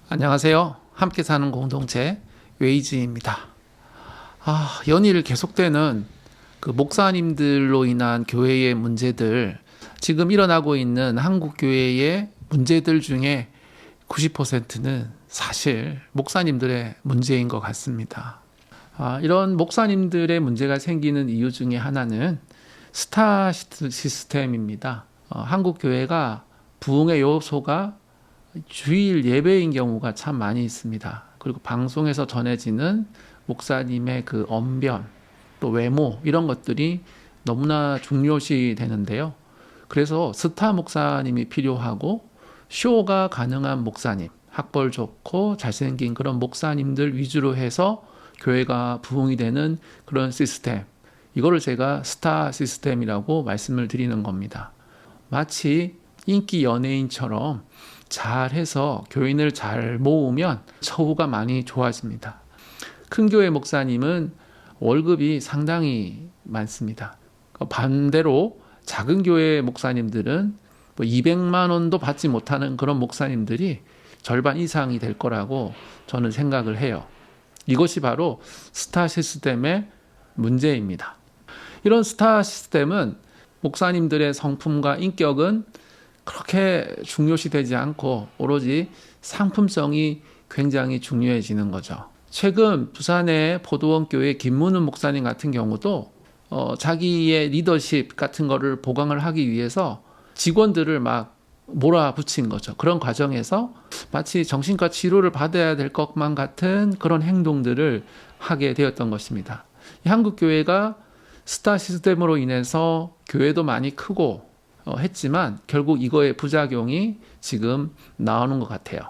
안녕하세요. 함께 사는 공동체 웨이즈입니다. 연일 계속되는 그 목사님들로 인한 교회의 문제들, 지금 일어나고 있는 한국 교회의 문제들 중에 90%는 사실 목사님들의 문제인 것 같습니다. 이런 목사님들의 문제가 생기는 이유 중에 하나는 스타 시스템입니다. 한국 교회가 부흥의 요소가 주일 예배인 경우가 참 많이 있습니다. 그리고 방송에서 전해지는 목사님의 그 언변, 또 외모 이런 것들이 너무나 중요시 되는데요. 그래서 스타 목사님이 필요하고 쇼가 가능한 목사님, 학벌 좋고 잘생긴 그런 목사님들 위주로 해서 교회가 부흥이 되는 그런 시스템, 이거를 제가 스타 시스템이라고 말씀을 드리는 겁니다. 마치 인기 연예인처럼 잘해서 교인을 잘 모으면 처우가 많이 좋아집니다. 큰 교회 목사님은 월급이 상당히 많습니다. 반대로 작은 교회 목사님들은 200만 원도 받지 못하는 그런 목사님들이 절반 이상이 될 거라고 저는 생각을 해요. 이것이 바로 스타 시스템의 문제입니다. 이런 스타 시스템은 목사님들의 성품과 인격은 그렇게 중요시 되지 않고 오로지 상품성이 굉장히 중요해지는 거죠. 최근 부산의 포도원 교회 김문훈 목사님 같은 경우도 자기의 리더십 같은 거를 보강을 하기 위해서 직원들을 막 몰아붙인 거죠. 그런 과정에서 마치 정신과 치료를 받아야 될 것만 같은 그런 행동들을 하게 되었던 것입니다. 한국 교회가 스타 시스템으로 인해서 교회도 많이 크고 했지만 결국 이거의 부작용이 지금 나오는 것 같아요.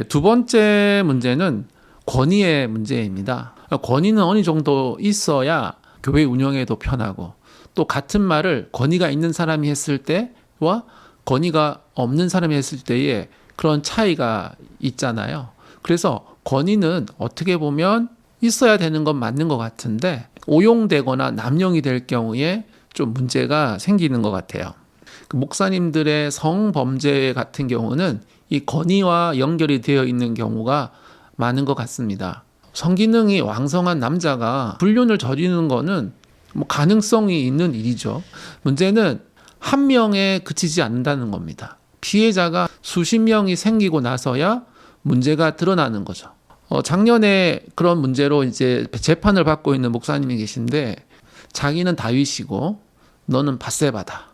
두 번째 문제는 권위의 문제입니다. 권위는 어느 정도 있어야 교회 운영에도 편하고, 또 같은 말을 권위가 있는 사람이 했을 때와 권위가 없는 사람이 했을 때의 그런 차이가 있잖아요. 그래서 권위는 어떻게 보면 있어야 되는 건 맞는 것 같은데 오용되거나 남용이 될 경우에 좀 문제가 생기는 것 같아요. 목사님들의 성범죄 같은 경우는 이 권위와 연결이 되어 있는 경우가 많은 것 같습니다. 성기능이 왕성한 남자가 불륜을 저지르는 거는 가능성이 있는 일이죠. 문제는 한 명에 그치지 않는다는 겁니다. 피해자가 수십 명이 생기고 나서야 문제가 드러나는 거죠. 작년에 그런 문제로 이제 재판을 받고 있는 목사님이 계신데, 자기는 다윗이고 너는 밧세바다.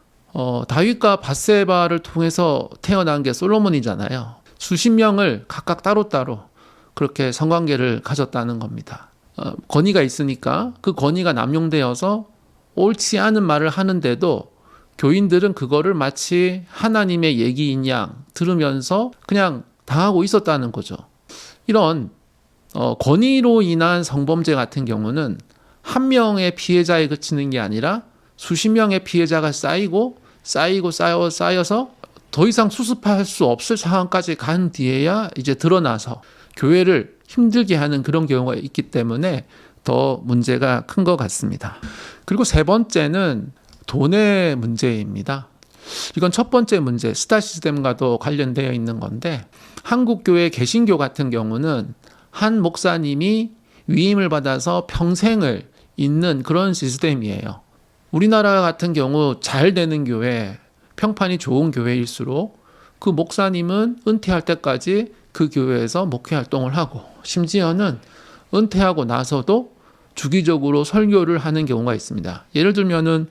다윗과 밧세바를 통해서 태어난 게 솔로몬이잖아요. 수십 명을 각각 따로따로 그렇게 성관계를 가졌다는 겁니다. 권위가 있으니까 그 권위가 남용되어서 옳지 않은 말을 하는데도 교인들은 그거를 마치 하나님의 얘기인 양 들으면서 그냥 당하고 있었다는 거죠. 이런 권위로 인한 성범죄 같은 경우는 한 명의 피해자에 그치는 게 아니라 수십 명의 피해자가 쌓여서 더 이상 수습할 수 없을 상황까지 간 뒤에야 이제 드러나서 교회를 힘들게 하는 그런 경우가 있기 때문에 더 문제가 큰 것 같습니다. 그리고 세 번째는 돈의 문제입니다. 이건 첫 번째 문제, 스타 시스템과도 관련되어 있는 건데, 한국 교회 개신교 같은 경우는 한 목사님이 위임을 받아서 평생을 잇는 그런 시스템이에요. 우리나라 같은 경우 잘 되는 교회, 평판이 좋은 교회일수록 그 목사님은 은퇴할 때까지 그 교회에서 목회 활동을 하고, 심지어는 은퇴하고 나서도 주기적으로 설교를 하는 경우가 있습니다. 예를 들면은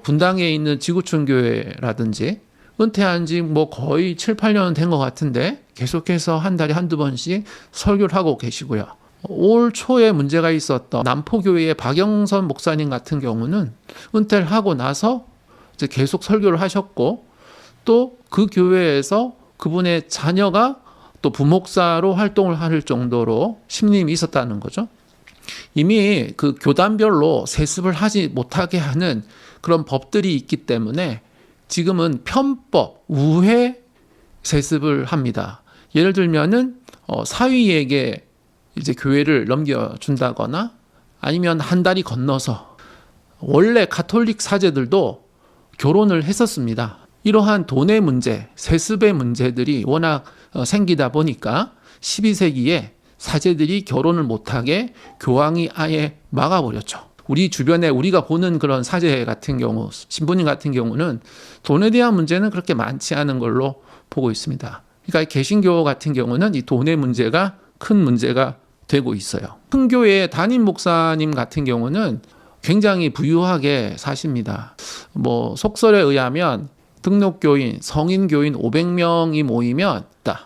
분당에 있는 지구촌 교회라든지 은퇴한 지 거의 7, 8년 된 것 같은데 계속해서 한 달에 한두 번씩 설교를 하고 계시고요. 올 초에 문제가 있었던 남포교회의 박영선 목사님 같은 경우는 은퇴를 하고 나서 이제 계속 설교를 하셨고, 또 그 교회에서 그분의 자녀가 또 부목사로 활동을 할 정도로 신임이 있었다는 거죠. 이미 그 교단별로 세습을 하지 못하게 하는 그런 법들이 있기 때문에 지금은 편법, 우회 세습을 합니다. 예를 들면은 사위에게 이제 교회를 넘겨준다거나, 아니면 한 달이 건너서, 원래 가톨릭 사제들도 결혼을 했었습니다. 이러한 돈의 문제, 세습의 문제들이 워낙 생기다 보니까 12세기에 사제들이 결혼을 못하게 교황이 아예 막아버렸죠. 우리 주변에 우리가 보는 그런 사제 같은 경우, 신부님 같은 경우는 돈에 대한 문제는 그렇게 많지 않은 걸로 보고 있습니다. 그러니까 개신교 같은 경우는 이 돈의 문제가 큰 문제가 되고 있어요. 큰 교회 담임 목사님 같은 경우는 굉장히 부유하게 사십니다. 속설에 의하면 등록교인, 성인교인 500명이 모이면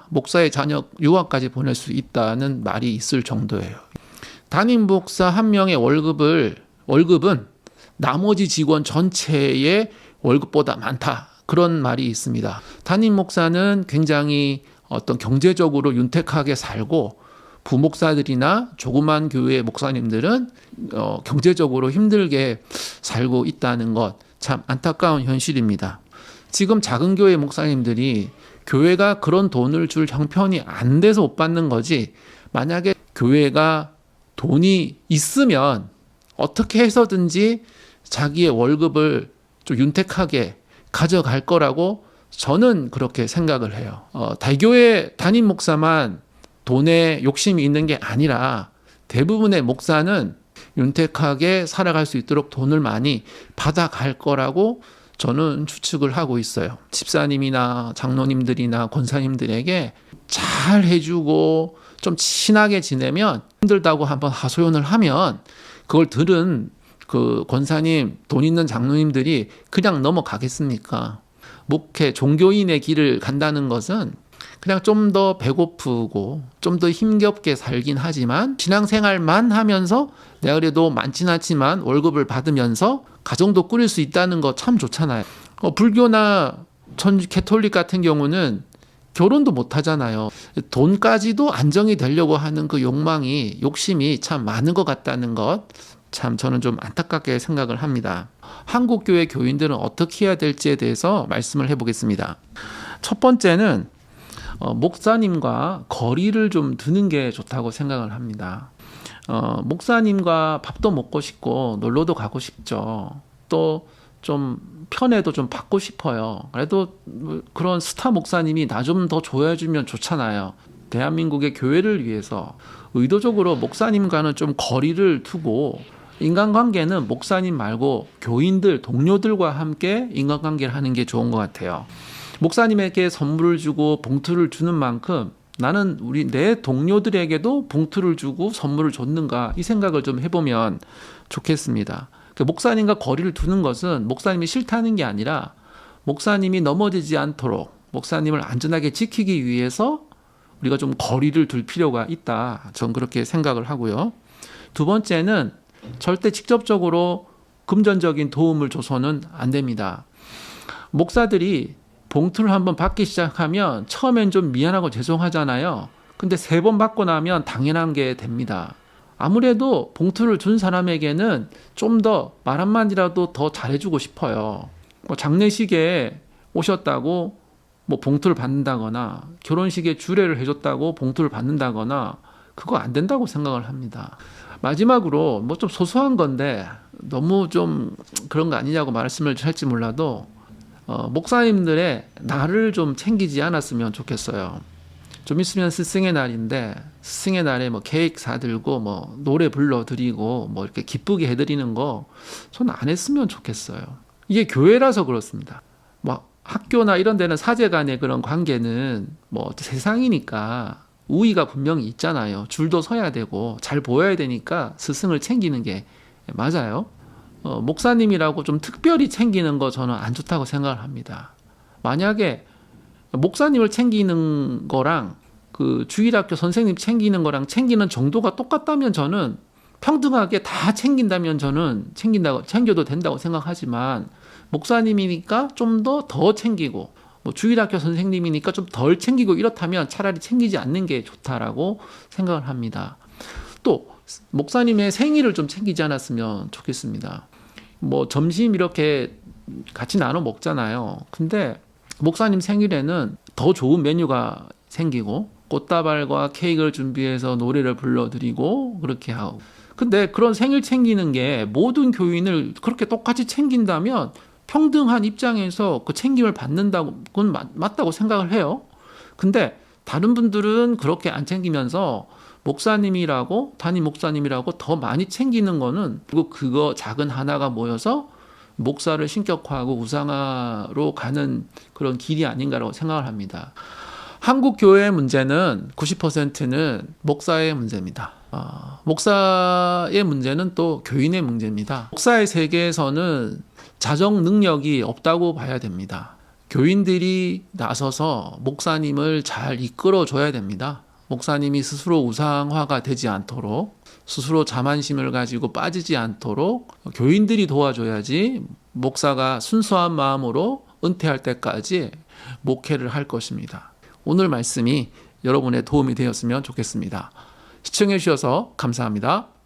목사의 자녀 유학까지 보낼 수 있다는 말이 있을 정도예요. 담임 목사 한 명의 월급은 나머지 직원 전체의 월급보다 많다. 그런 말이 있습니다. 담임 목사는 굉장히 어떤 경제적으로 윤택하게 살고 부목사들이나 조그만 교회 목사님들은 경제적으로 힘들게 살고 있다는 것, 참 안타까운 현실입니다. 지금 작은 교회 목사님들이 교회가 그런 돈을 줄 형편이 안 돼서 못 받는 거지, 만약에 교회가 돈이 있으면 어떻게 해서든지 자기의 월급을 좀 윤택하게 가져갈 거라고 저는 그렇게 생각을 해요. 대교회 담임 목사만 돈에 욕심이 있는 게 아니라 대부분의 목사는 윤택하게 살아갈 수 있도록 돈을 많이 받아갈 거라고 저는 추측을 하고 있어요. 집사님이나 장로님들이나 권사님들에게 잘 해주고 좀 친하게 지내면, 힘들다고 한번 하소연을 하면 그걸 들은 그 권사님, 돈 있는 장로님들이 그냥 넘어가겠습니까? 목회, 종교인의 길을 간다는 것은 그냥 좀 더 배고프고 좀 더 힘겹게 살긴 하지만 신앙생활만 하면서 내가 그래도 많진 않지만 월급을 받으면서 가정도 꾸릴 수 있다는 거 참 좋잖아요. 불교나 캐톨릭 같은 경우는 결혼도 못 하잖아요. 돈까지도 안정이 되려고 하는 그 욕심이 참 많은 것 같다는 것, 참 저는 좀 안타깝게 생각을 합니다. 한국 교회 교인들은 어떻게 해야 될지에 대해서 말씀을 해보겠습니다. 첫 번째는 목사님과 거리를 좀 두는 게 좋다고 생각을 합니다. 목사님과 밥도 먹고 싶고 놀러도 가고 싶죠. 또 좀 편애도 좀 받고 싶어요. 그래도 그런 스타 목사님이 나 좀 더 좋아해주면 좋잖아요. 대한민국의 교회를 위해서 의도적으로 목사님과는 좀 거리를 두고, 인간관계는 목사님 말고 교인들, 동료들과 함께 인간관계를 하는 게 좋은 것 같아요. 목사님에게 선물을 주고 봉투를 주는 만큼 나는 내 동료들에게도 봉투를 주고 선물을 줬는가, 이 생각을 좀 해보면 좋겠습니다. 목사님과 거리를 두는 것은 목사님이 싫다는 게 아니라 목사님이 넘어지지 않도록 목사님을 안전하게 지키기 위해서 우리가 좀 거리를 둘 필요가 있다. 전 그렇게 생각을 하고요. 두 번째는 절대 직접적으로 금전적인 도움을 줘서는 안 됩니다. 목사들이 봉투를 한번 받기 시작하면 처음엔 좀 미안하고 죄송하잖아요. 근데 3번 받고 나면 당연한 게 됩니다. 아무래도 봉투를 준 사람에게는 좀 더 말 한마디라도 더 잘해주고 싶어요. 장례식에 오셨다고 봉투를 받는다거나, 결혼식에 주례를 해줬다고 봉투를 받는다거나, 그거 안 된다고 생각을 합니다. 마지막으로 좀 소소한 건데 너무 좀 그런 거 아니냐고 말씀을 할지 몰라도 목사님들의 날을 좀 챙기지 않았으면 좋겠어요. 좀 있으면 스승의 날인데 스승의 날에 케이크 사들고 노래 불러드리고 이렇게 기쁘게 해드리는 거 저는 안 했으면 좋겠어요. 이게 교회라서 그렇습니다. 학교나 이런 데는 사제 간의 그런 관계는 세상이니까 우위가 분명히 있잖아요. 줄도 서야 되고 잘 보여야 되니까 스승을 챙기는 게 맞아요. 목사님이라고 좀 특별히 챙기는 거 저는 안 좋다고 생각을 합니다. 만약에 목사님을 챙기는 거랑 그 주일학교 선생님 챙기는 거랑 챙기는 정도가 똑같다면, 저는 평등하게 다 챙긴다면 저는 챙겨도 된다고 생각하지만, 목사님이니까 좀 더 챙기고 주일학교 선생님이니까 좀 덜 챙기고 이렇다면 차라리 챙기지 않는 게 좋다라고 생각을 합니다. 또 목사님의 생일을 좀 챙기지 않았으면 좋겠습니다. 점심 이렇게 같이 나눠 먹잖아요. 근데 목사님 생일에는 더 좋은 메뉴가 생기고 꽃다발과 케이크를 준비해서 노래를 불러드리고 그렇게 하고, 근데 그런 생일 챙기는 게 모든 교인을 그렇게 똑같이 챙긴다면 평등한 입장에서 그 챙김을 받는다고는 맞다고 생각을 해요. 근데 다른 분들은 그렇게 안 챙기면서 목사님이라고 담임 목사님이라고 더 많이 챙기는 거는 그리고 그거 작은 하나가 모여서 목사를 신격화하고 우상화로 가는 그런 길이 아닌가라고 생각을 합니다. 한국 교회의 문제는 90%는 목사의 문제입니다. 목사의 문제는 또 교인의 문제입니다. 목사의 세계에서는 자정 능력이 없다고 봐야 됩니다. 교인들이 나서서 목사님을 잘 이끌어 줘야 됩니다. 목사님이 스스로 우상화가 되지 않도록, 스스로 자만심을 가지고 빠지지 않도록 교인들이 도와줘야지 목사가 순수한 마음으로 은퇴할 때까지 목회를 할 것입니다. 오늘 말씀이 여러분의 도움이 되었으면 좋겠습니다. 시청해 주셔서 감사합니다.